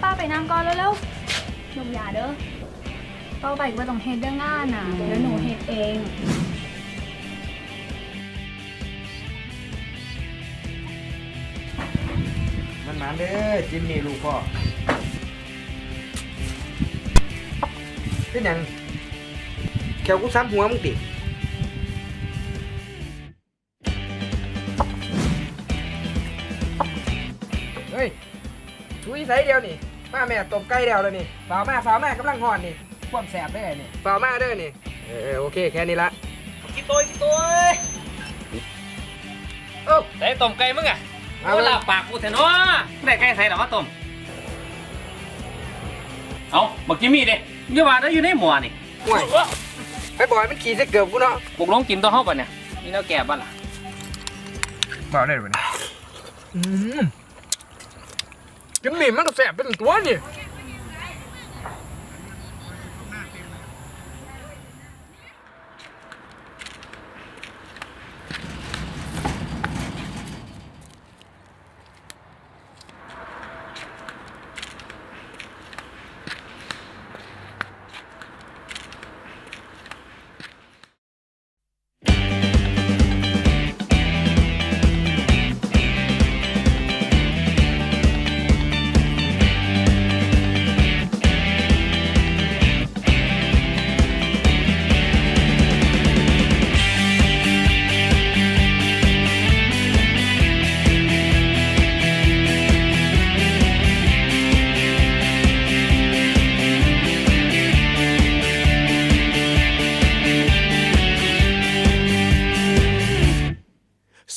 ป้าไปนั่งก่อนแล้วหนุ่มอย่าเด้อต่อไปก็ต้องเฮ็ดเรื่องงานน่ะเดี๋ยวหนูเฮ็ดเองมันเด้อจิมมี่ลูกพ่อเป็นหยังแขวกูซ้ำหัวมึงติเฮ้ยช่วยใส่เดียวนี่มาแม่ตบไก่เดียวเลยนี่ฝ่าวมากำลังห่อนนี่ความแสบได้นี่ฝ่าวมาเด้อนี่โอเคแค่นี้ละกินตัวโอ้ ใส่ต้มไก่มึงอ่ะเอาลาปากกูเถอะเนาะได้ไก่ใส่ดอกมาต้มเอาบักจิมมี่เด้ยี่ว่าได้อยู่ในหม้อนี่ ห่วยไปบ่อยมันขี่ใส่เกือบกูเนาะ ปลุกลงกินตัวเฮาป่ะเนี่ยนี่แนวแก่บ้านล่ะ บ่ได้บ่เนี่ยจิมมี่มันก็แสบเป็นตัวนี่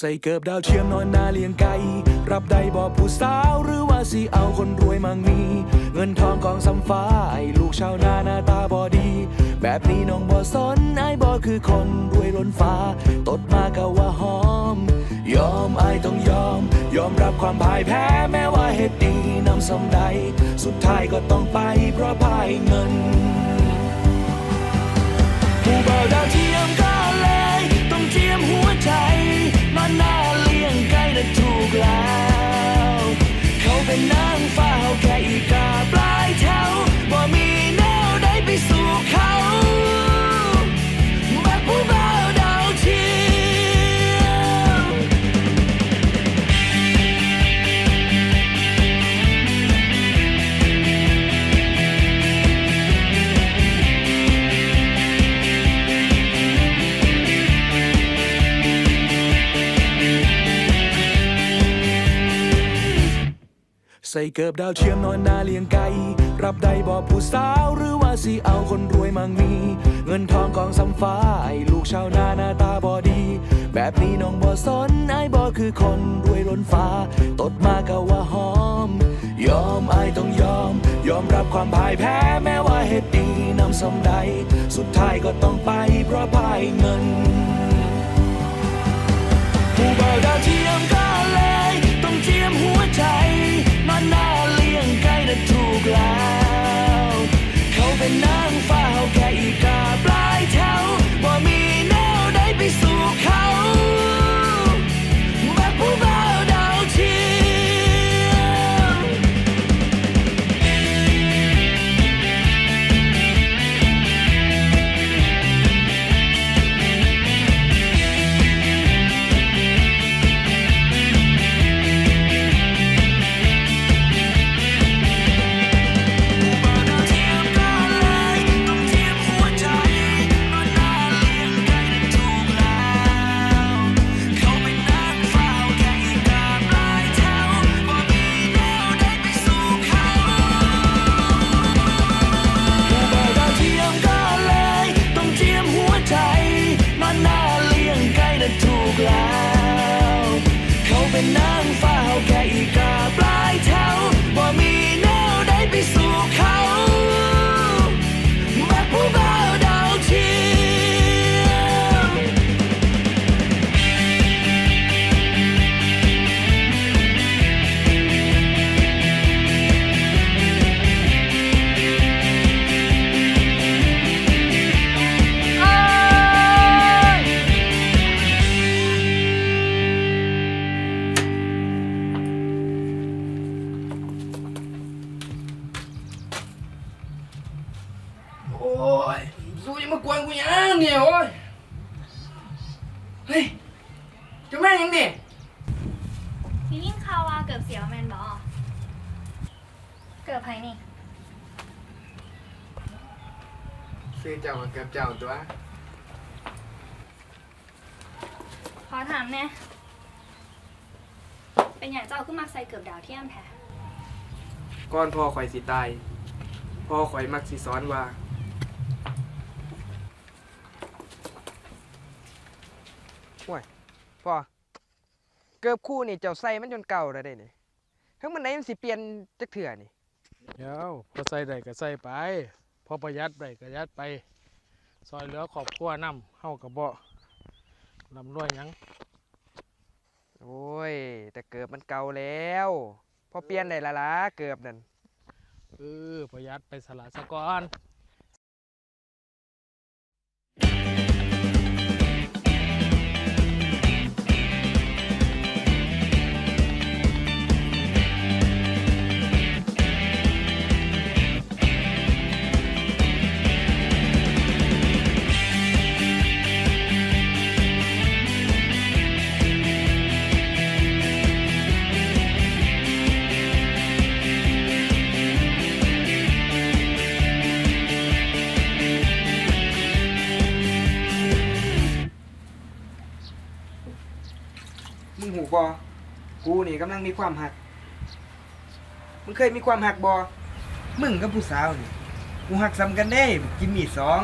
ใส่เกิบดาวเทียมนอนนาเลี้ยงไก่รับได้บ่ผู้สาวหรือว่าสิเอาคนรวยมั่งมีเงินทองกองสำฟ้าไอ้ลูกชาวนาหน้าตาบ่ดีแบบนี้น้องบ่สนไอ้บ่คือคนรวยล้นฟ้าตดมาก็ว่าหอมยอมไอ้ต้องยอมรับความพ่ายแพ้แม้ว่าเหตุดีนำสำใดสุดท้ายก็ต้องไปเพราะพ่ายเงินผู้บ่าวดาวเทียมก็เลยต้องเจียมหัวใจนอนหน้าเลี้ยงไก่น่ะถูกแล้วเขาเป็นนางฟ้าเขาแค่อีกาปลายแถวบ่มีแนวใดไปสู่เขาแบบผู้บ่าวดาวเทียมใส่เกิบดาวเทียมนอนนาเลี้ยงไก่รับได้บ่ผู้สาวหรือว่าสิเอาคนรวยมั่งมีเงินทองกองสำฟ้าไอ้ลูกชาวนาหน้าตาบ่ดีแบบนี้น้องบ่สนไอ้บ่คือคนรวยล้นฟ้าตดมาก็ว่าหอมยอมไอ้ต้องยอมรับความพ่ายแพ้แม้ว่าเหตุดีนำสำใดสุดท้ายก็ต้องไปเพราะพ่ายเงินผู้บ่าวดาวเทียมก็เลยต้องเจียมหัวใจนอนหน้าเลี้ยงไก่น่ะถูกแล้วเขาเป็นนางฟ้าเขาแค่อีกาปลายแถวบ่มีแนวใดไปสู่เขาแบบผู้บ่าวดาวเทียม เ เฮ้ยจะแม่ยังดิ นี่ยิ่งข่าวว่าเกือบเสียวแมนบอเกือบไผนี่ ซื้อเจ้ามาเกือบเจ้าตัว ขอถามแน่เป็นอย่างเจ้าขึ้นมาใส่เกือบดาวเทียมแท้ ก่อนพ่อข่อยสิตายพ่อข่อยมักสิสอนว่าโอ้ยพ่อเกือบคู่นี่เจ้าใส่มันจนเก่าแล้วได้นี่ทั้งมันไหนมันสิเปลี่ยนจักเถื่อนี่ เดี๋ยวพอใส่ได้ก็ใส่ไปพอประหยัดได้ก็ประหยัดไปซอยเหลือครอบครัวนำเฮากับบ่ลำรวยหยัง โอ้ยแต่เกือบมันเก่าแล้วพอเปลี่ยนได้ละล่ะเกือบนั่น ประหยัดไปสละสะก่อน มึงหูบอกูนี่กำลังมีความหักมึงเคยมีความหักบอมึงกับผู้สาวนี่กูหักซ้ำกันได้กินมีดสอง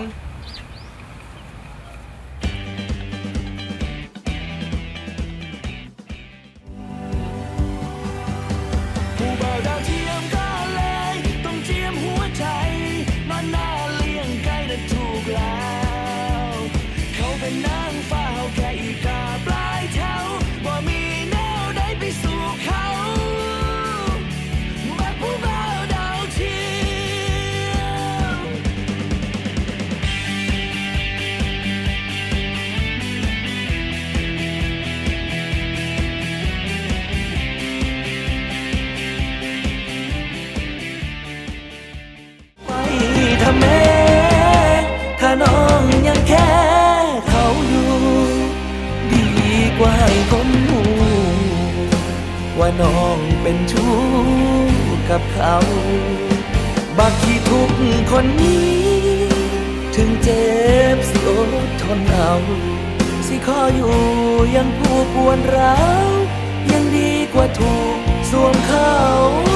ผู้บ่าวดาวเทียมก็เลยต้องเจียมหัวใจนอนหน้าเลี้ยงไก่นั้นถูกแล้วเขาเป็นนางฟ้าเขาแค่อีกาปลายเท้าบ่มีแนวใดไปสู่เขาแบบผู้บ่าวดาวเทียม ไปทำแม่ถ้าน้องยังแค่เขาอยู่ ดีกว่าให้คนหูว่าน้องเป็นชู้กับเขา บักที่ทุกคนนี้ ถึงเจ็บสิอดทนเอา สิขออยู่ยังผู้ปวนร้าวยังดีกว่าถูกสวมเขา